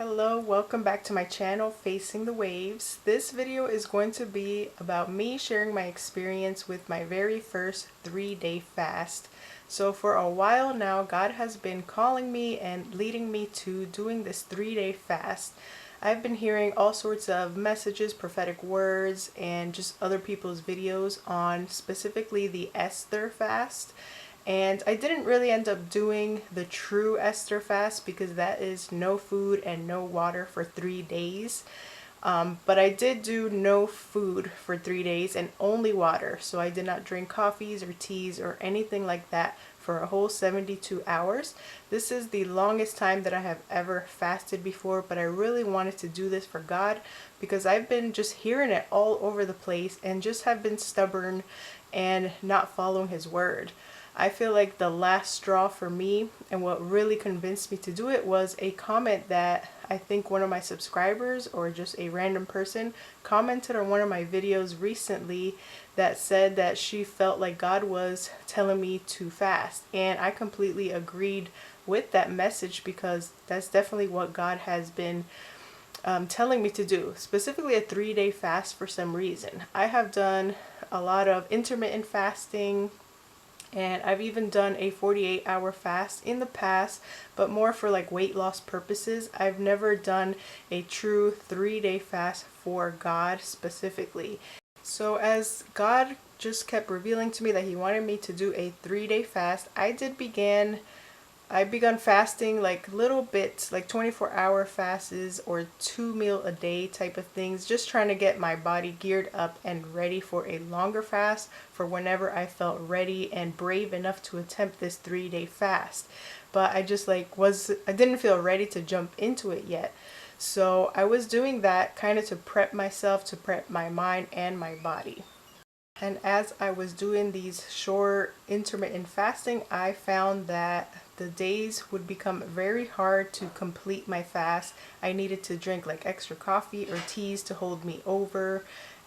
Hello, welcome back to my channel, Facing the Waves. This video is going to be about me sharing my experience with my very first 3-day fast. So for a while now, God has been calling me and leading me to doing this 3-day fast. I've been hearing all sorts of messages, prophetic words, and just other people's videos on specifically the Esther fast. And I didn't really end up doing the true Esther fast because that is no food and no water for 3 days. But I did do no food for 3 days and only water. So I did not drink coffees or teas or anything like that for a whole 72 hours. This is the longest time that I have ever fasted before, but I really wanted to do this for God because I've been just hearing it all over the place and just have been stubborn and not following His word. I feel like the last straw for me and what really convinced me to do it was a comment that I think one of my subscribers or just a random person commented on one of my videos recently that said that she felt like God was telling me to fast. And I completely agreed with that message because that's definitely what God has been telling me to do, specifically a 3-day fast for some reason. I have done a lot of intermittent fasting, and I've even done a 48-hour fast in the past, but more for like weight loss purposes. I've never done a true 3-day fast for God specifically. So as God just kept revealing to me that He wanted me to do a 3-day fast, I begun fasting like little bits, like 24-hour fasts or 2 meal a day type of things, just trying to get my body geared up and ready for a longer fast for whenever I felt ready and brave enough to attempt this 3-day fast. But I didn't feel ready to jump into it yet. So I was doing that kind of to prep myself, to prep my mind and my body. And as I was doing these short intermittent fasting, I found that the days would become very hard to complete my fast. I needed to drink like extra coffee or teas to hold me over.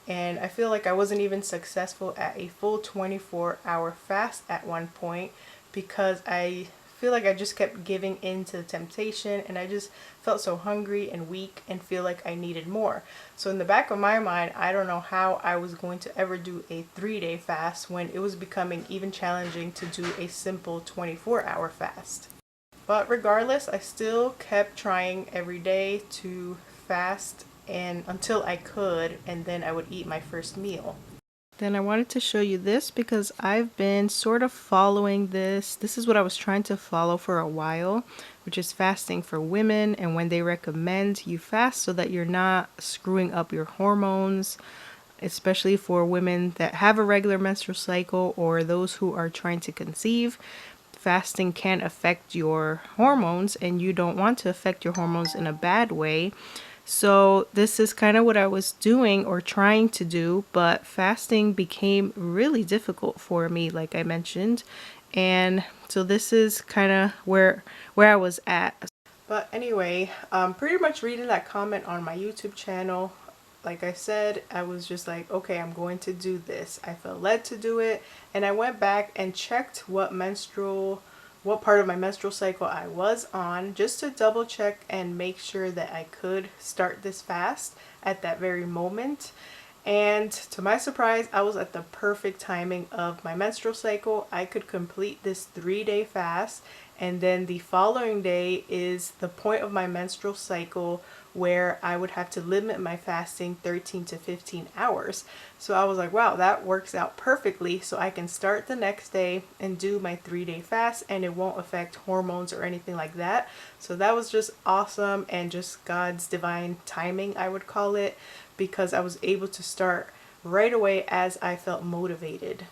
And I feel like I wasn't even successful at a full 24-hour fast at one point because I feel like I just kept giving in to the temptation and I just felt so hungry and weak and feel like I needed more. So in the back of my mind, I don't know how I was going to ever do a 3-day fast when it was becoming even challenging to do a simple 24-hour fast. But regardless, I still kept trying every day to fast and until I could, and then I would eat my first meal. Then I wanted to show you this because I've been sort of following this. This is what I was trying to follow for a while, which is fasting for women, and when they recommend you fast so that you're not screwing up your hormones, especially for women that have a regular menstrual cycle or those who are trying to conceive. Fasting can affect your hormones and you don't want to affect your hormones in a bad way. So this is kind of what I was doing or trying to do, but fasting became really difficult for me, like I mentioned. And so this is kind of where I was at. But anyway, pretty much reading that comment on my YouTube channel, like I said, I was just like, okay, I'm going to do this. I felt led to do it, and I went back and checked what part of my menstrual cycle I was on, just to double check and make sure that I could start this fast at that very moment. And to my surprise, I was at the perfect timing of my menstrual cycle. I could complete this 3-day fast, and then the following day is the point of my menstrual cycle where I would have to limit my fasting 13 to 15 hours. So I was like, wow, that works out perfectly. So I can start the next day and do my 3-day fast and it won't affect hormones or anything like that. So that was just awesome and just God's divine timing, I would call it, because I was able to start right away as I felt motivated.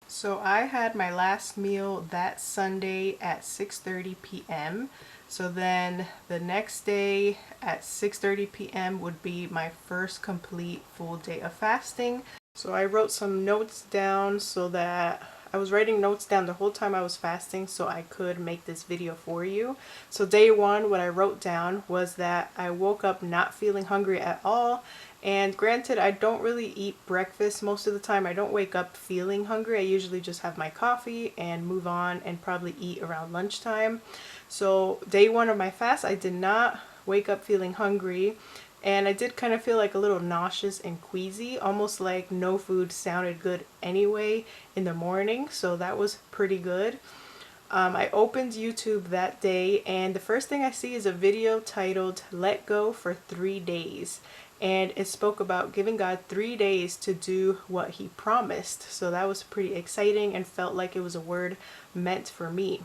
So I had my last meal that Sunday at 6:30 p.m. So then the next day at 6:30 p.m. would be my first complete full day of fasting. So I wrote some notes down so that I was writing notes down the whole time I was fasting so I could make this video for you. So day one, what I wrote down was that I woke up not feeling hungry at all. And granted, I don't really eat breakfast most of the time. I don't wake up feeling hungry. I usually just have my coffee and move on and probably eat around lunchtime. So day one of my fast, I did not wake up feeling hungry, and I did kind of feel like a little nauseous and queasy, almost like no food sounded good anyway in the morning, so that was pretty good. I opened YouTube that day, and the first thing I see is a video titled "Let Go for 3 Days." And it spoke about giving God 3 days to do what He promised. So that was pretty exciting and felt like it was a word meant for me.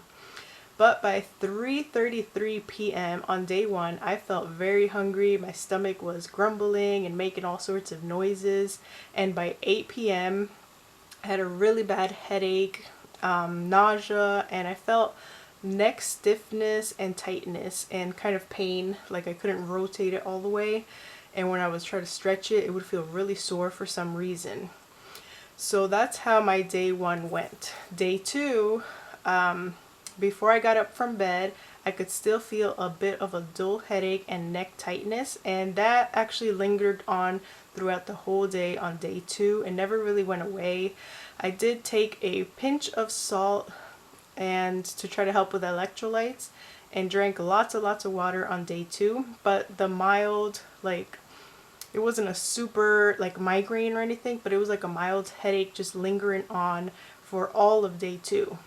But by 3:33 p.m. on day one, I felt very hungry. My stomach was grumbling and making all sorts of noises. And by 8 p.m., I had a really bad headache, nausea, and I felt neck stiffness and tightness and kind of pain, like I couldn't rotate it all the way. And when I was trying to stretch it, it would feel really sore for some reason. So that's how my day one went. Day two, before I got up from bed, I could still feel a bit of a dull headache and neck tightness, and that actually lingered on throughout the whole day on day two and never really went away. I did take a pinch of salt and to try to help with electrolytes, and drank lots and lots of water on day two, but the mild, like, it wasn't a super like migraine or anything, but it was like a mild headache just lingering on for all of day two.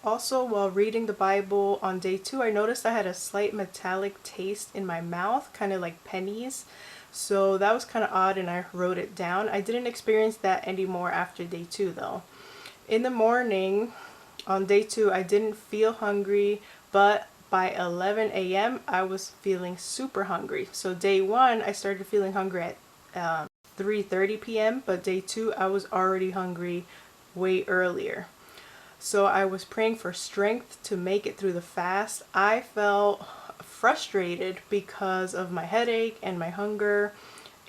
Also, while reading the Bible on day two, I noticed I had a slight metallic taste in my mouth, kind of like pennies. So that was kind of odd, and I wrote it down. I didn't experience that anymore after day two though. In the morning on day two, I didn't feel hungry, but by 11 a.m. I was feeling super hungry. So day one, I started feeling hungry at 3:30 p.m., but day two, I was already hungry way earlier. So I was praying for strength to make it through the fast. I felt frustrated because of my headache and my hunger,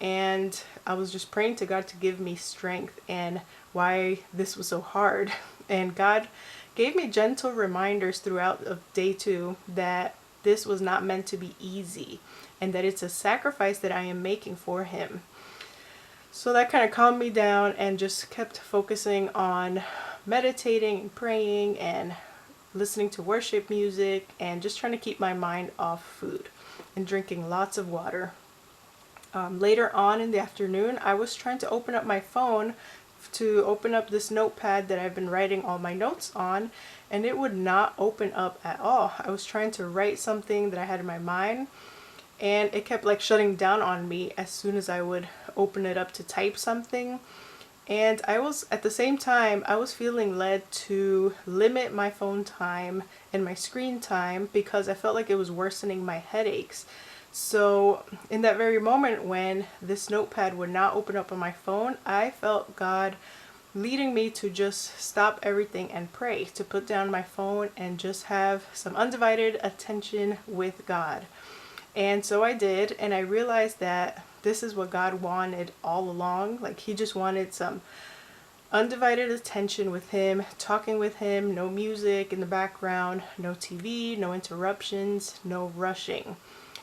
and I was just praying to God to give me strength and why this was so hard. And God gave me gentle reminders throughout of day two that this was not meant to be easy and that it's a sacrifice that I am making for Him. So that kind of calmed me down and just kept focusing on meditating and praying and listening to worship music and just trying to keep my mind off food and drinking lots of water. Later on in the afternoon, I was trying to open up my phone to open up this notepad that I've been writing all my notes on, and it would not open up at all. I was trying to write something that I had in my mind, and it kept like shutting down on me as soon as I would open it up to type something. And I was, at the same time, I was feeling led to limit my phone time and my screen time because I felt like it was worsening my headaches. So in that very moment when this notepad would not open up on my phone, I felt God leading me to just stop everything and pray, to put down my phone and just have some undivided attention with God. And so I did, and I realized that this is what God wanted all along. Like, He just wanted some undivided attention with Him, talking with Him, no music in the background, no TV, no interruptions, no rushing.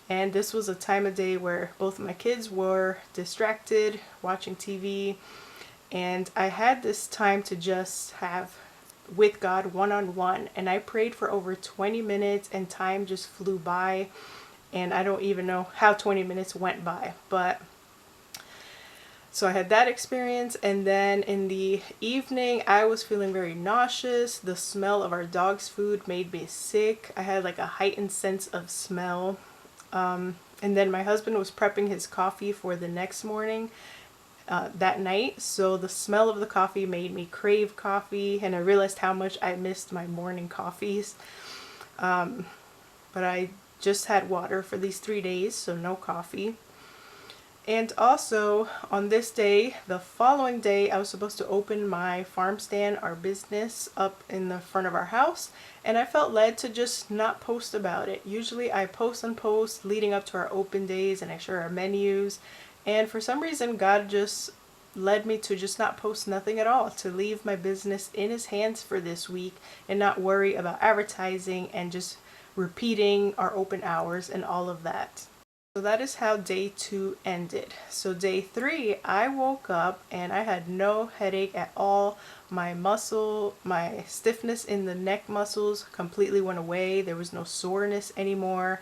And this was a time of day where both of my kids were distracted, watching TV, and I had this time to just have with God one-on-one, and I prayed for over 20 minutes and time just flew by, and I don't even know how 20 minutes went by. But so I had that experience, and then in the evening I was feeling very nauseous. The smell of our dog's food made me sick. I had like a heightened sense of smell. And then my husband was prepping his coffee for the next morning that night, so the smell of the coffee made me crave coffee, and I realized how much I missed my morning coffees. But I just had water for these 3 days, so no coffee. And also on this day, the following day, I was supposed to open my farm stand, our business, up in the front of our house, and I felt led to just not post about it. Usually I post and post leading up to our open days, and I share our menus, and for some reason God just led me to just not post nothing at all, to leave my business in His hands for this week and not worry about advertising and just repeating our open hours and all of that. So that is how day 2 ended. So day 3, I woke up and I had no headache at all. My stiffness in the neck muscles completely went away. There was no soreness anymore.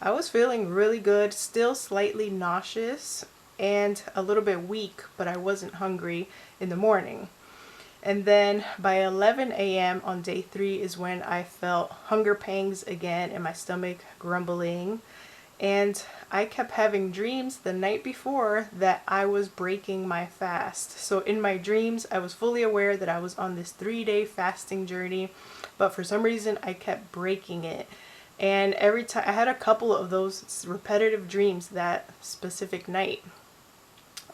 I was feeling really good, still slightly nauseous and a little bit weak, but I wasn't hungry in the morning. And then by 11 a.m. on day 3 is when I felt hunger pangs again and my stomach grumbling. And I kept having dreams the night before that I was breaking my fast. So in my dreams, I was fully aware that I was on this 3-day fasting journey, but for some reason I kept breaking it. And every time I had a couple of those repetitive dreams that specific night.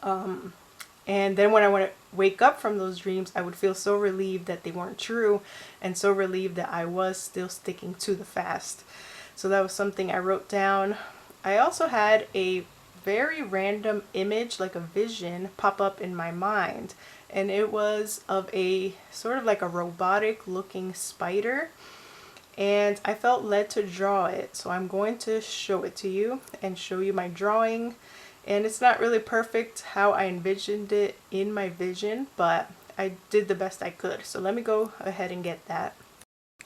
And then when I would wake up from those dreams, I would feel so relieved that they weren't true and so relieved that I was still sticking to the fast. So that was something I wrote down. I also had a very random image, like a vision, pop up in my mind. And it was of a sort of like a robotic looking spider. And I felt led to draw it. So I'm going to show it to you and show you my drawing. And it's not really perfect how I envisioned it in my vision, but I did the best I could. So let me go ahead and get that.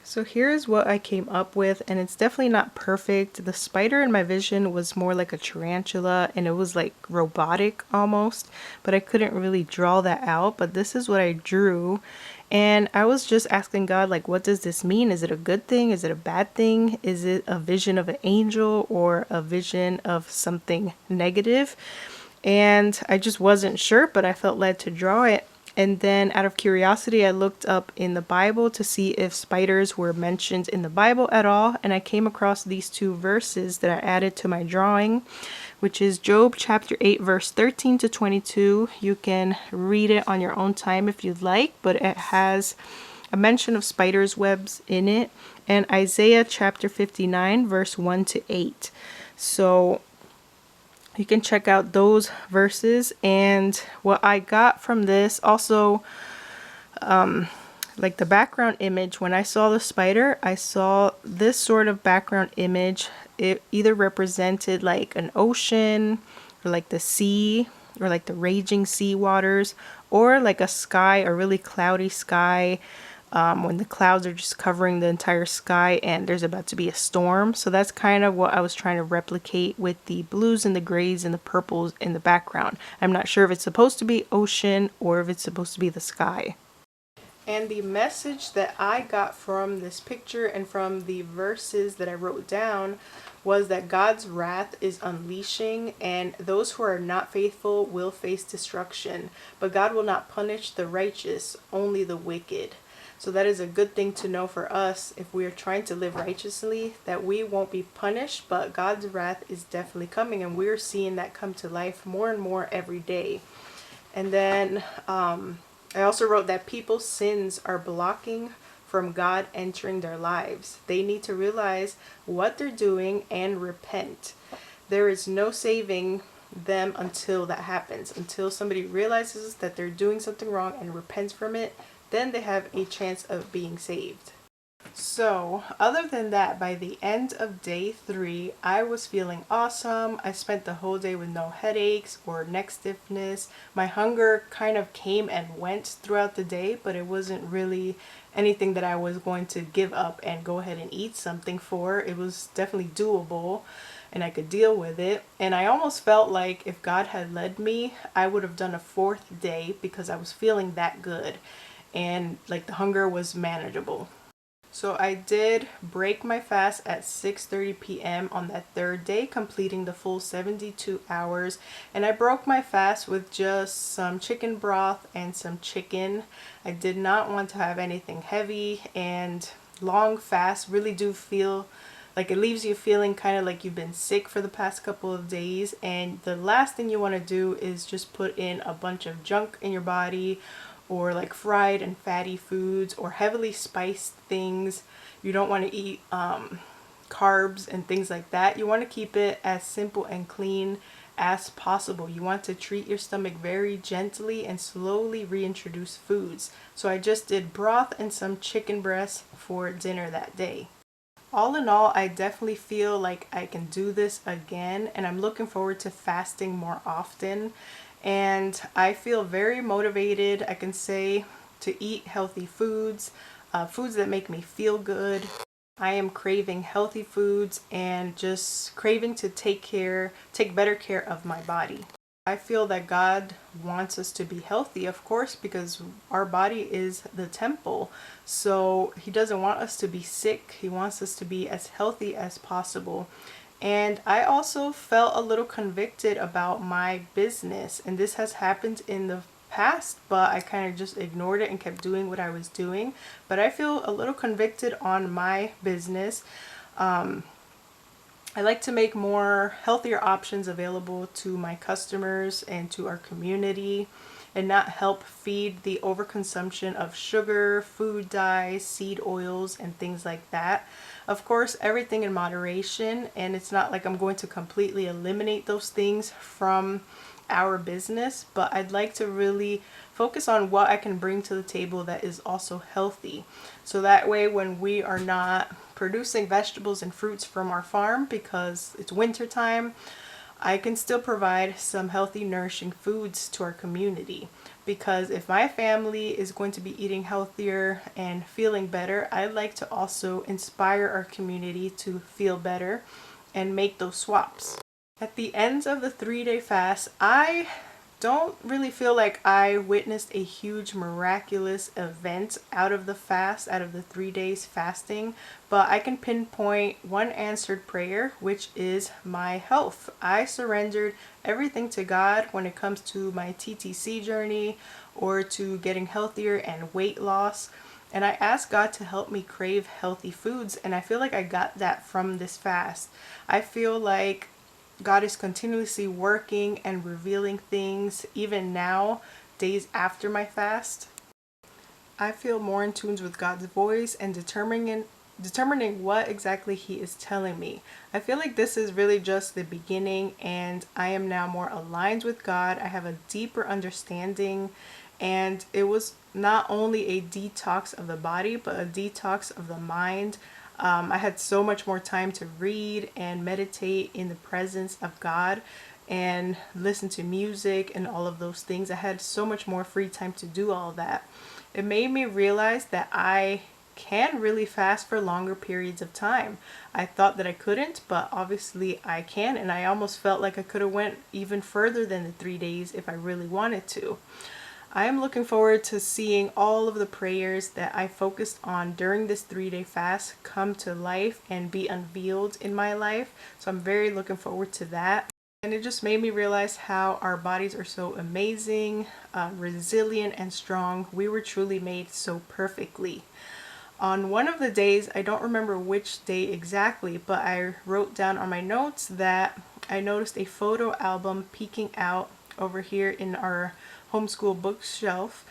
So here's what I came up with, and it's definitely not perfect. The spider in my vision was more like a tarantula, and it was like robotic almost, but I couldn't really draw that out. But this is what I drew, and I was just asking God, like, what does this mean? Is it a good thing? Is it a bad thing? Is it a vision of an angel or a vision of something negative? And I just wasn't sure, but I felt led to draw it. And then out of curiosity, I looked up in the Bible to see if spiders were mentioned in the Bible at all. And I came across these 2 verses that I added to my drawing, which is Job chapter 8, verse 13 to 22. You can read it on your own time if you'd like, but it has a mention of spiders' webs in it. And Isaiah chapter 59, verse 1 to 8. So you can check out those verses. And what I got from this also, like the background image, when I saw the spider, I saw this sort of background image. It either represented like an ocean or like the sea or like the raging sea waters, or like a sky, a really cloudy sky, when the clouds are just covering the entire sky and there's about to be a storm. So that's kind of what I was trying to replicate with the blues and the grays and the purples in the background. I'm not sure if it's supposed to be ocean or if it's supposed to be the sky. And the message that I got from this picture and from the verses that I wrote down was that God's wrath is unleashing, and those who are not faithful will face destruction. But God will not punish the righteous, only the wicked. So that is a good thing to know for us if we are trying to live righteously, that we won't be punished, but God's wrath is definitely coming, and we're seeing that come to life more and more every day. And then I also wrote that people's sins are blocking from God entering their lives. They need to realize what they're doing and repent. There is no saving them until that happens. Until somebody realizes that they're doing something wrong and repents from it, then they have a chance of being saved. So, other than that, by the end of day 3, I was feeling awesome. I spent the whole day with no headaches or neck stiffness. My hunger kind of came and went throughout the day, but it wasn't really anything that I was going to give up and go ahead and eat something for. It was definitely doable and I could deal with it. And I almost felt like if God had led me, I would have done a 4th day because I was feeling that good and like the hunger was manageable. So I did break my fast at 6:30 p.m. on that 3rd day, completing the full 72 hours. And I broke my fast with just some chicken broth and some chicken. I did not want to have anything heavy, and long fasts really do feel like it leaves you feeling kind of like you've been sick for the past couple of days. And the last thing you want to do is just put in a bunch of junk in your body, or like fried and fatty foods or heavily spiced things. You don't want to eat carbs and things like that. You want to keep it as simple and clean as possible. You want to treat your stomach very gently and slowly reintroduce foods. So I just did broth and some chicken breast for dinner that day. All in all, I definitely feel like I can do this again, and I'm looking forward to fasting more often. And I feel very motivated, I can say, to eat healthy foods, foods that make me feel good. I am craving healthy foods and just craving to take better care of my body. I feel that God wants us to be healthy, of course, because our body is the temple. So He doesn't want us to be sick. He wants us to be as healthy as possible. And I also felt a little convicted about my business. And this has happened in the past, but I kind of just ignored it and kept doing what I was doing. But I feel a little convicted on my business. I like to make more healthier options available to my customers and to our community, and not help feed the overconsumption of sugar, food dyes, seed oils, and things like that. Of course, everything in moderation, and it's not like I'm going to completely eliminate those things from our business, but I'd like to really focus on what I can bring to the table that is also healthy. So that way, when we are not producing vegetables and fruits from our farm because it's winter time, I can still provide some healthy, nourishing foods to our community. Because if my family is going to be eating healthier and feeling better, I'd like to also inspire our community to feel better and make those swaps. At the end of the 3-day fast, I don't really feel like I witnessed a huge miraculous event out of the fast, out of the 3 days fasting, but I can pinpoint one answered prayer, which is my health. I surrendered everything to God when it comes to my TTC journey or to getting healthier and weight loss. And I asked God to help me crave healthy foods, and I feel like I got that from this fast. I feel like God is continuously working and revealing things even now, days after my fast. I feel more in tune with God's voice and determining what exactly He is telling me. I feel like this is really just the beginning, and I am now more aligned with God. I have a deeper understanding, and it was not only a detox of the body, but a detox of the mind. I had so much more time to read and meditate in the presence of God and listen to music and all of those things. I had so much more free time to do all that. It made me realize that I can really fast for longer periods of time. I thought that I couldn't, but obviously I can, and I almost felt like I could have went even further than the 3 days if I really wanted to. I am looking forward to seeing all of the prayers that I focused on during this 3-day fast come to life and be unveiled in my life. So I'm very looking forward to that. And it just made me realize how our bodies are so amazing, resilient, and strong. We were truly made so perfectly. On one of the days, I don't remember which day exactly, but I wrote down on my notes that I noticed a photo album peeking out over here in our homeschool bookshelf,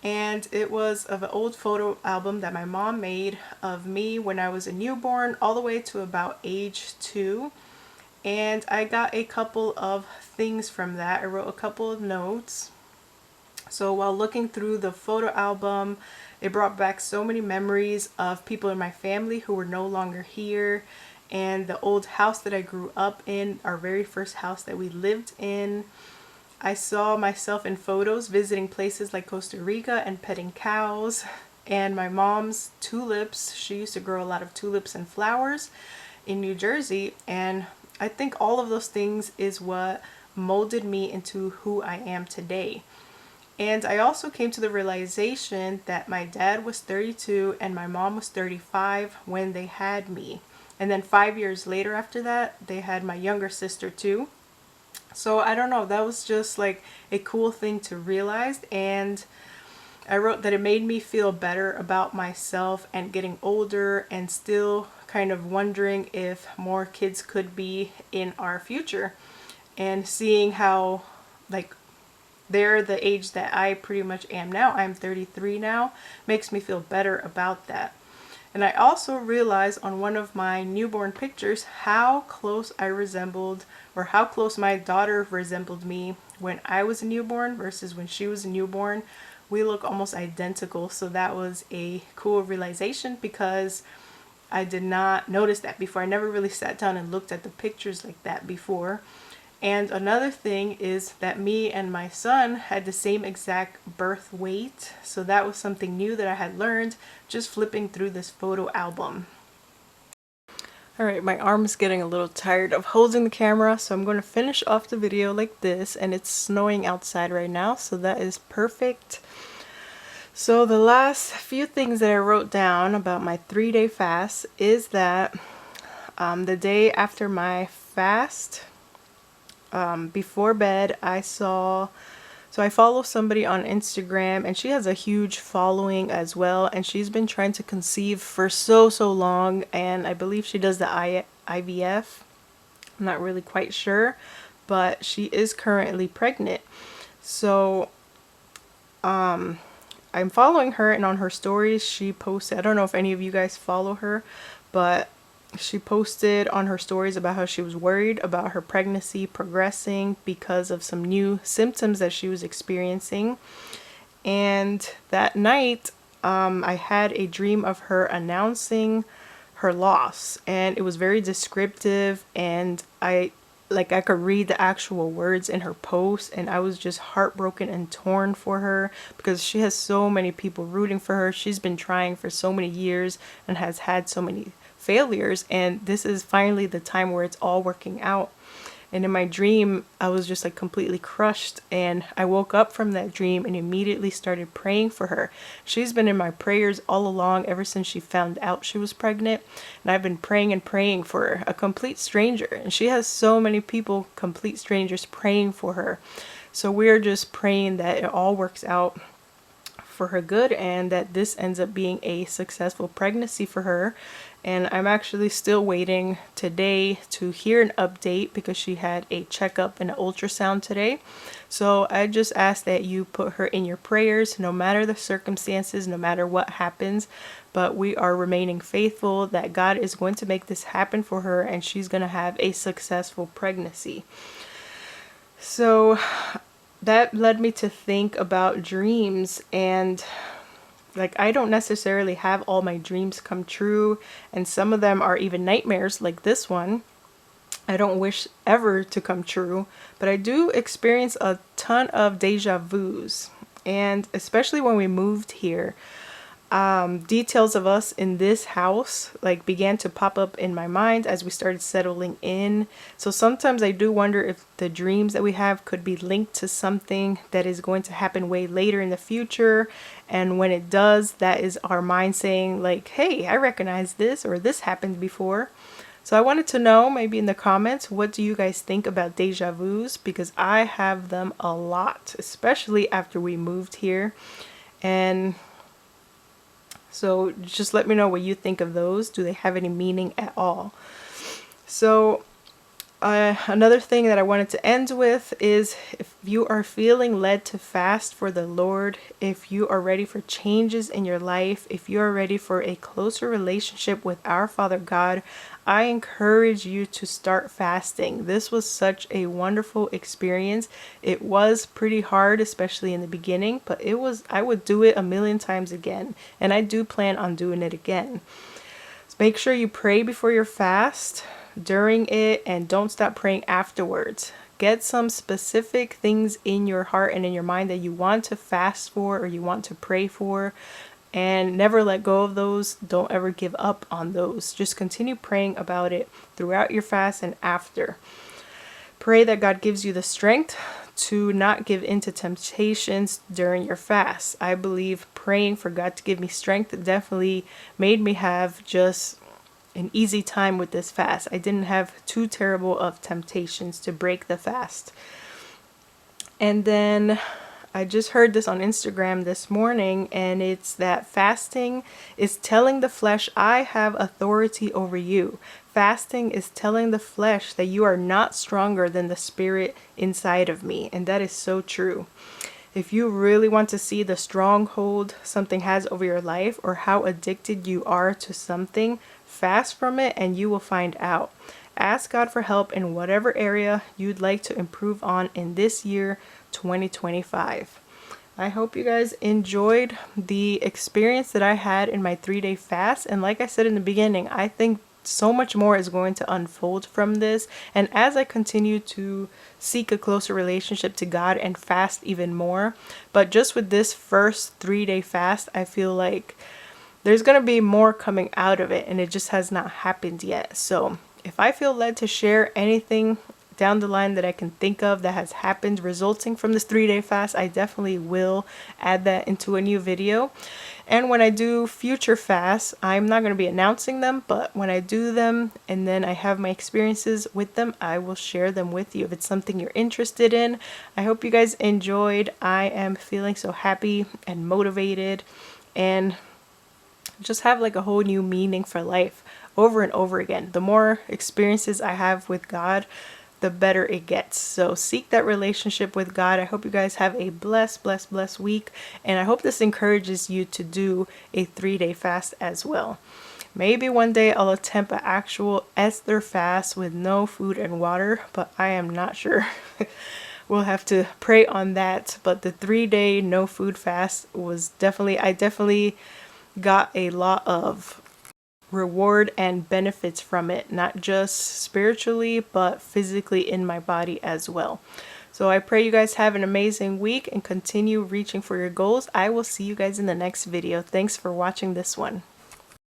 and it was of an old photo album that my mom made of me when I was a newborn all the way to about age 2. And I got a couple of things from that. I wrote a couple of notes. So while looking through the photo album, it brought back so many memories of people in my family who were no longer here, and the old house that I grew up in, our very first house that we lived in. I saw myself in photos visiting places like Costa Rica and petting cows, and my mom's tulips. She used to grow a lot of tulips and flowers in New Jersey, and I think all of those things is what molded me into who I am today. And I also came to the realization that my dad was 32 and my mom was 35 when they had me. And then 5 years later after that, they had my younger sister too. So I don't know, that was just like a cool thing to realize, and I wrote that it made me feel better about myself and getting older and still kind of wondering if more kids could be in our future, and seeing how like they're the age that I pretty much am now. I'm 33 now, makes me feel better about that. And I also realized on one of my newborn pictures how close I resembled, or how close my daughter resembled me when I was a newborn versus when she was a newborn. We look almost identical. So that was a cool realization because I did not notice that before. I never really sat down and looked at the pictures like that before. And another thing is that me and my son had the same exact birth weight. So that was something new that I had learned just flipping through this photo album. Alright, my arm is getting a little tired of holding the camera, so I'm going to finish off the video like this, and it's snowing outside right now, so that is perfect. So the last few things that I wrote down about my 3-day fast is that the day after my fast, before bed, I follow somebody on Instagram, and she has a huge following as well, and she's been trying to conceive for so long, and I believe she does the IVF. I'm not really quite sure, but she is currently pregnant. So I'm following her, and on her stories she posted, I don't know if any of you guys follow her, but she posted on her stories about how she was worried about her pregnancy progressing because of some new symptoms that she was experiencing. And that night, I had a dream of her announcing her loss, and it was very descriptive, and I could read the actual words in her post, and I was just heartbroken and torn for her because she has so many people rooting for her. She's been trying for so many years and has had so many failures, and this is finally the time where it's all working out. And in my dream, I was just like completely crushed, and I woke up from that dream and immediately started praying for her. She's been in my prayers all along, ever since she found out she was pregnant, and I've been praying and praying for her, a complete stranger, and she has so many people, complete strangers, praying for her. So we're just praying that it all works out for her good, and that this ends up being a successful pregnancy for her. And I'm actually still waiting today to hear an update because she had a checkup and an ultrasound today. So I just ask that you put her in your prayers, no matter the circumstances, no matter what happens. But we are remaining faithful that God is going to make this happen for her, and she's going to have a successful pregnancy. So that led me to think about dreams, and like, I don't necessarily have all my dreams come true, and some of them are even nightmares, like this one. I don't wish ever to come true, but I do experience a ton of deja vus, and especially when we moved here, details of us in this house like began to pop up in my mind as we started settling in. So sometimes I do wonder if the dreams that we have could be linked to something that is going to happen way later in the future, and when it does, that is our mind saying like, hey, I recognize this, or this happened before. So I wanted to know, maybe in the comments, what do you guys think about deja vus, because I have them a lot, especially after we moved here. And so just let me know what you think of those. Do they have any meaning at all? So another thing that I wanted to end with is, if you are feeling led to fast for the Lord, if you are ready for changes in your life, if you are ready for a closer relationship with our Father God, I encourage you to start fasting. This was such a wonderful experience. It was pretty hard, especially in the beginning, but I would do it a million times again, and I do plan on doing it again. So make sure you pray before your fast, during it, and don't stop praying afterwards. Get some specific things in your heart and in your mind that you want to fast for or you want to pray for, and never let go of those. Don't ever give up on those. Just continue praying about it throughout your fast and after. Pray that God gives you the strength to not give into temptations during your fast. I believe praying for God to give me strength definitely made me have just an easy time with this fast. I didn't have too terrible of temptations to break the fast. And then I just heard this on Instagram this morning, and it's that fasting is telling the flesh, I have authority over you. Fasting is telling the flesh that you are not stronger than the spirit inside of me. And that is so true. If you really want to see the stronghold something has over your life, or how addicted you are to something, fast from it and you will find out. Ask God for help in whatever area you'd like to improve on in this year, 2025. I hope you guys enjoyed the experience that I had in my 3-day fast. And like I said in the beginning, I think so much more is going to unfold from this. And as I continue to seek a closer relationship to God and fast even more, but just with this first 3-day fast, I feel like there's going to be more coming out of it, and it just has not happened yet. So if I feel led to share anything down the line that I can think of that has happened resulting from this 3-day fast, I definitely will add that into a new video. And when I do future fasts, I'm not going to be announcing them, but when I do them and then I have my experiences with them, I will share them with you if it's something you're interested in. I hope you guys enjoyed. I am feeling so happy and motivated and just have like a whole new meaning for life over and over again. The more experiences I have with God, the better it gets. So seek that relationship with God. I hope you guys have a blessed week. And I hope this encourages you to do a 3-day fast as well. Maybe one day I'll attempt an actual Esther fast with no food and water, but I am not sure. We'll have to pray on that. But the 3-day no food fast was I definitely got a lot of reward and benefits from it, not just spiritually but physically in my body as well. So I pray you guys have an amazing week and continue reaching for your goals. I will see you guys in the next video. Thanks for watching this one.